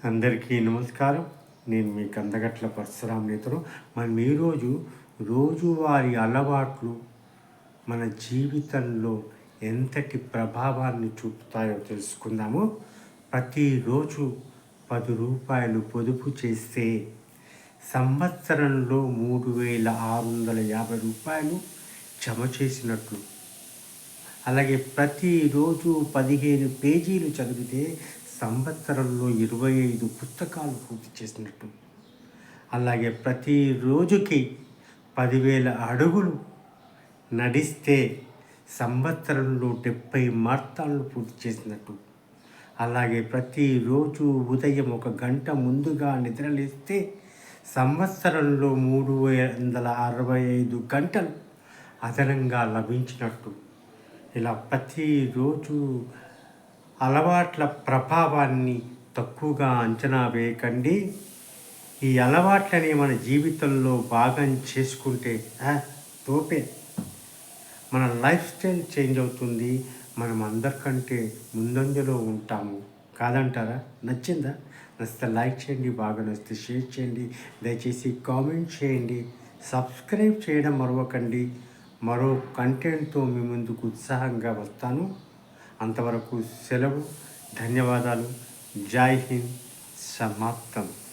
అందరికీ నమస్కారం. నేను మీ కందగట్ల పరశురాం నేతను. మనం ఈరోజు రోజువారీ అలవాట్లు మన జీవితంలో ఎంతటి ప్రభావాన్ని చూపుతాయో తెలుసుకుందాము. ప్రతిరోజు రూ. 10 పొదుపు చేస్తే సంవత్సరంలో రూ. 3,650 జమ చేసినట్లు. అలాగే ప్రతిరోజు 15 పేజీలు చదివితే సంవత్సరంలో 25 పుస్తకాలు పూర్తి చేసినట్టు. అలాగే ప్రతిరోజుకి 10,000 అడుగులు నడిస్తే సంవత్సరంలో 70 మార్తాలను పూర్తి చేసినట్టు. అలాగే ప్రతిరోజు ఉదయం 1 గంట ముందుగా నిద్రలేస్తే సంవత్సరంలో 365 గంటలు అదనంగా లభించినట్టు. ఇలా ప్రతిరోజు అలవాట్ల ప్రభావాన్ని తక్కువగా అంచనా వేయకండి. ఈ అలవాట్లని మన జీవితంలో భాగం చేసుకుంటే తోపే మన లైఫ్ స్టైల్ చేంజ్ అవుతుంది. మనం అందరికంటే ముందంజలో ఉంటాము. కాదంటారా? నచ్చిందా? నచ్చితే లైక్ చేయండి, బాగా నచ్చితే షేర్ చేయండి, దయచేసి కామెంట్ చేయండి, సబ్స్క్రైబ్ చేయడం మరవకండి. మరో కంటెంట్తో మీ ముందుకు ఉత్సాహంగా వస్తాను. అంతవరకు సెలవు. ధన్యవాదాలు. జై హింద్. సమాప్తం.